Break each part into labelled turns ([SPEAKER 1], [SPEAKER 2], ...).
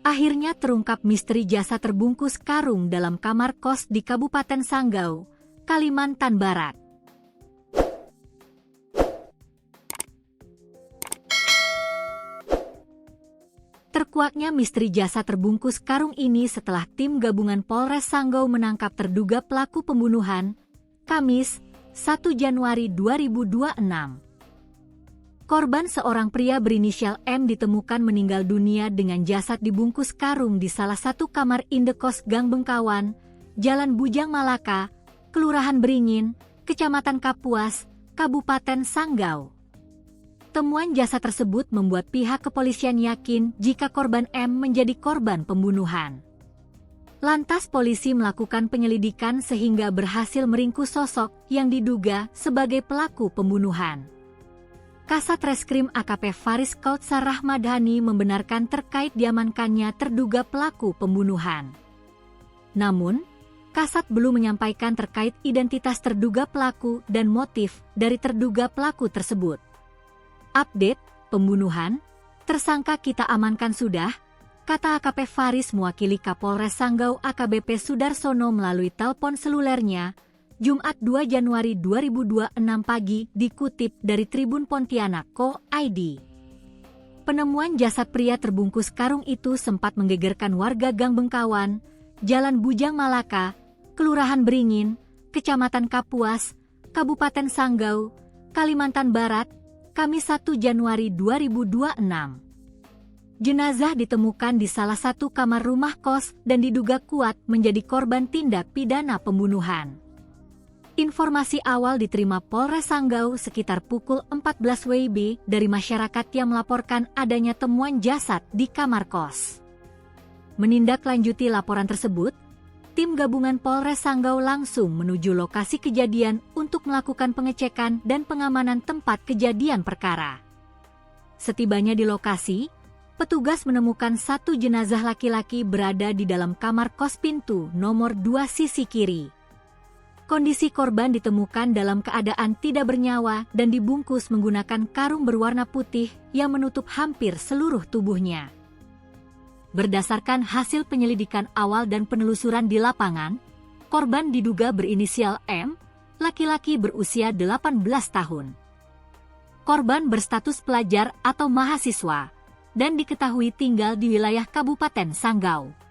[SPEAKER 1] Akhirnya terungkap misteri jasad terbungkus karung dalam kamar kos di Kabupaten Sanggau, Kalimantan Barat. Terkuaknya misteri jasad terbungkus karung ini setelah tim gabungan Polres Sanggau menangkap terduga pelaku pembunuhan, Kamis, 1 Januari 2026. Korban seorang pria berinisial M ditemukan meninggal dunia dengan jasad dibungkus karung di salah satu kamar indekos Gang Bengkawan, Jalan Bujang Malaka, Kelurahan Beringin, Kecamatan Kapuas, Kabupaten Sanggau. Temuan jasad tersebut membuat pihak kepolisian yakin jika korban M menjadi korban pembunuhan. Lantas polisi melakukan penyelidikan sehingga berhasil meringkus sosok yang diduga sebagai pelaku pembunuhan. Kasat Reskrim AKP Faris Kautsar Rahmadhani membenarkan terkait diamankannya terduga pelaku pembunuhan. Namun, Kasat belum menyampaikan terkait identitas terduga pelaku dan motif dari terduga pelaku tersebut. Update, pembunuhan, tersangka kita amankan sudah, kata AKP Faris mewakili Kapolres Sanggau AKBP Sudarsono melalui telepon selulernya, Jumat 2 Januari 2026 pagi dikutip dari Tribun Pontianak.co.id. Penemuan jasad pria terbungkus karung itu sempat menggegerkan warga Gang Bengkawan, Jalan Bujang Malaka, Kelurahan Beringin, Kecamatan Kapuas, Kabupaten Sanggau, Kalimantan Barat, Kamis 1 Januari 2026. Jenazah ditemukan di salah satu kamar rumah kos dan diduga kuat menjadi korban tindak pidana pembunuhan. Informasi awal diterima Polres Sanggau sekitar pukul 14 WIB dari masyarakat yang melaporkan adanya temuan jasad di kamar kos. Menindaklanjuti laporan tersebut, tim gabungan Polres Sanggau langsung menuju lokasi kejadian untuk melakukan pengecekan dan pengamanan tempat kejadian perkara. Setibanya di lokasi, petugas menemukan satu jenazah laki-laki berada di dalam kamar kos pintu nomor 2 sisi kiri. Kondisi korban ditemukan dalam keadaan tidak bernyawa dan dibungkus menggunakan karung berwarna putih yang menutup hampir seluruh tubuhnya. Berdasarkan hasil penyelidikan awal dan penelusuran di lapangan, korban diduga berinisial M, laki-laki berusia 18 tahun. Korban berstatus pelajar atau mahasiswa dan diketahui tinggal di wilayah Kabupaten Sanggau.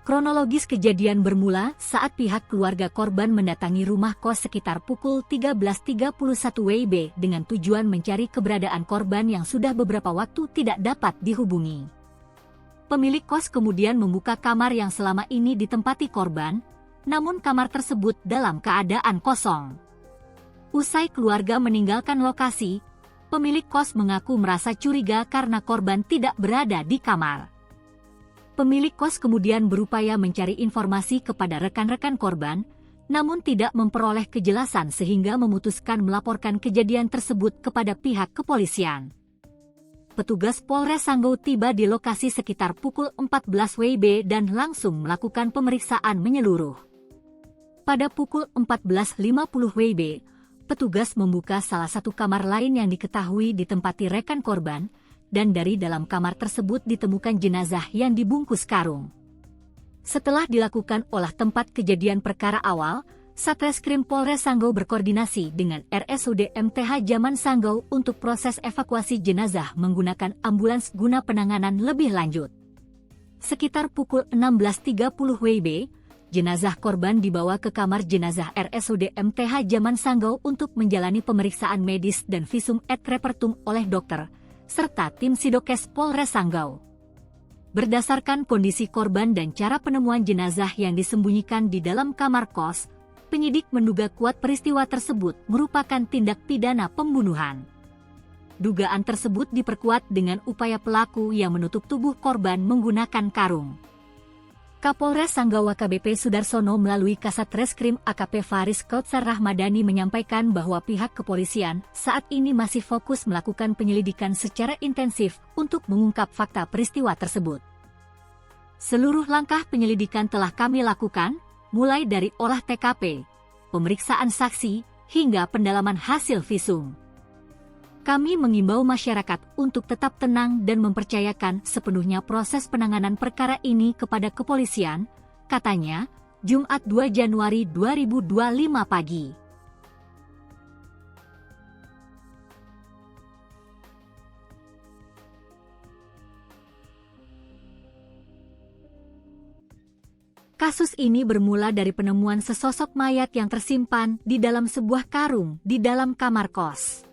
[SPEAKER 1] Kronologis kejadian bermula saat pihak keluarga korban mendatangi rumah kos sekitar pukul 13.31 WIB dengan tujuan mencari keberadaan korban yang sudah beberapa waktu tidak dapat dihubungi. Pemilik kos kemudian membuka kamar yang selama ini ditempati korban, namun kamar tersebut dalam keadaan kosong. Usai keluarga meninggalkan lokasi, pemilik kos mengaku merasa curiga karena korban tidak berada di kamar. Pemilik kos kemudian berupaya mencari informasi kepada rekan-rekan korban, namun tidak memperoleh kejelasan sehingga memutuskan melaporkan kejadian tersebut kepada pihak kepolisian. Petugas Polres Sanggau tiba di lokasi sekitar pukul 14 WIB dan langsung melakukan pemeriksaan menyeluruh. Pada pukul 14.50 WIB, petugas membuka salah satu kamar lain yang diketahui ditempati rekan korban, dan dari dalam kamar tersebut ditemukan jenazah yang dibungkus karung. Setelah dilakukan olah tempat kejadian perkara awal, Satreskrim Polres Sanggau berkoordinasi dengan RSUD MTH Zaman Sanggau untuk proses evakuasi jenazah menggunakan ambulans guna penanganan lebih lanjut. Sekitar pukul 16.30 WIB, jenazah korban dibawa ke kamar jenazah RSUD MTH Zaman Sanggau untuk menjalani pemeriksaan medis dan visum et repertum oleh dokter, serta tim Sidokes Polres Sanggau. Berdasarkan kondisi korban dan cara penemuan jenazah yang disembunyikan di dalam kamar kos, penyidik menduga kuat peristiwa tersebut merupakan tindak pidana pembunuhan. Dugaan tersebut diperkuat dengan upaya pelaku yang menutup tubuh korban menggunakan karung. Kapolres Sanggau AKBP Sudarsono melalui Kasat Reskrim AKP Faris Kautsar Rahmadhani menyampaikan bahwa pihak kepolisian saat ini masih fokus melakukan penyelidikan secara intensif untuk mengungkap fakta peristiwa tersebut. Seluruh langkah penyelidikan telah kami lakukan, mulai dari olah TKP, pemeriksaan saksi, hingga pendalaman hasil visum. Kami mengimbau masyarakat untuk tetap tenang dan mempercayakan sepenuhnya proses penanganan perkara ini kepada kepolisian, katanya, Jumat 2 Januari 2025 pagi. Kasus ini bermula dari penemuan sesosok mayat yang tersimpan di dalam sebuah karung di dalam kamar kos.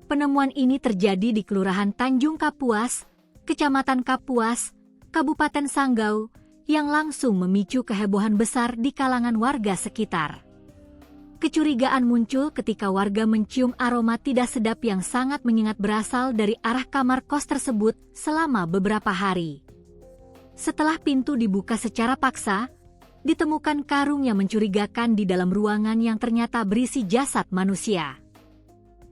[SPEAKER 1] Penemuan ini terjadi di Kelurahan Tanjung Kapuas, Kecamatan Kapuas, Kabupaten Sanggau, yang langsung memicu kehebohan besar di kalangan warga sekitar. Kecurigaan muncul ketika warga mencium aroma tidak sedap yang sangat menyengat berasal dari arah kamar kos tersebut selama beberapa hari. Setelah pintu dibuka secara paksa, ditemukan karung yang mencurigakan di dalam ruangan yang ternyata berisi jasad manusia.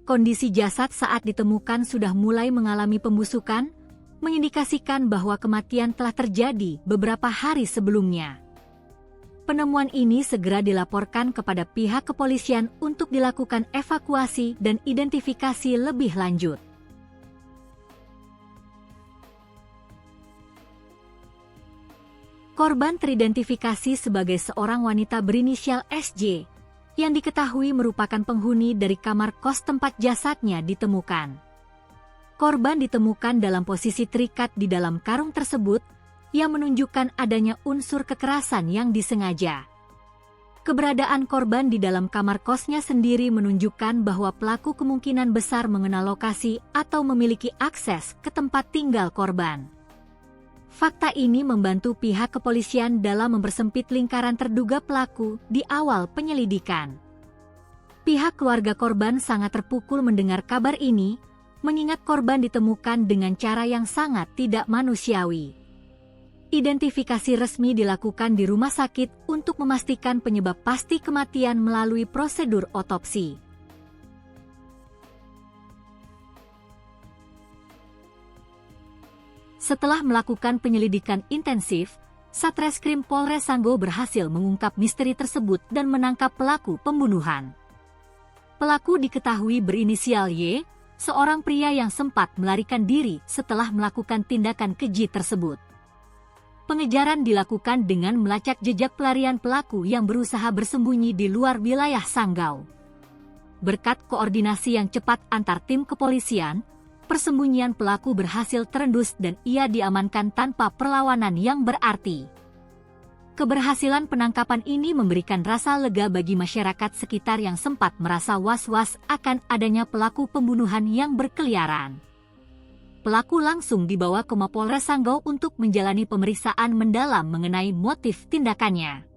[SPEAKER 1] Kondisi jasad saat ditemukan sudah mulai mengalami pembusukan, mengindikasikan bahwa kematian telah terjadi beberapa hari sebelumnya. Penemuan ini segera dilaporkan kepada pihak kepolisian untuk dilakukan evakuasi dan identifikasi lebih lanjut. Korban teridentifikasi sebagai seorang wanita berinisial SJ, yang diketahui merupakan penghuni dari kamar kos tempat jasadnya ditemukan. Korban ditemukan dalam posisi terikat di dalam karung tersebut, yang menunjukkan adanya unsur kekerasan yang disengaja. Keberadaan korban di dalam kamar kosnya sendiri menunjukkan bahwa pelaku kemungkinan besar mengenal lokasi atau memiliki akses ke tempat tinggal korban. Fakta ini membantu pihak kepolisian dalam mempersempit lingkaran terduga pelaku di awal penyelidikan. Pihak keluarga korban sangat terpukul mendengar kabar ini, mengingat korban ditemukan dengan cara yang sangat tidak manusiawi. Identifikasi resmi dilakukan di rumah sakit untuk memastikan penyebab pasti kematian melalui prosedur otopsi. Setelah melakukan penyelidikan intensif, Satreskrim Polres Sanggau berhasil mengungkap misteri tersebut dan menangkap pelaku pembunuhan. Pelaku diketahui berinisial Y, seorang pria yang sempat melarikan diri setelah melakukan tindakan keji tersebut. Pengejaran dilakukan dengan melacak jejak pelarian pelaku yang berusaha bersembunyi di luar wilayah Sanggau. Berkat koordinasi yang cepat antar tim kepolisian, persembunyian pelaku berhasil terendus dan ia diamankan tanpa perlawanan yang berarti. Keberhasilan penangkapan ini memberikan rasa lega bagi masyarakat sekitar yang sempat merasa was-was akan adanya pelaku pembunuhan yang berkeliaran. Pelaku langsung dibawa ke Mapolres Sanggau untuk menjalani pemeriksaan mendalam mengenai motif tindakannya.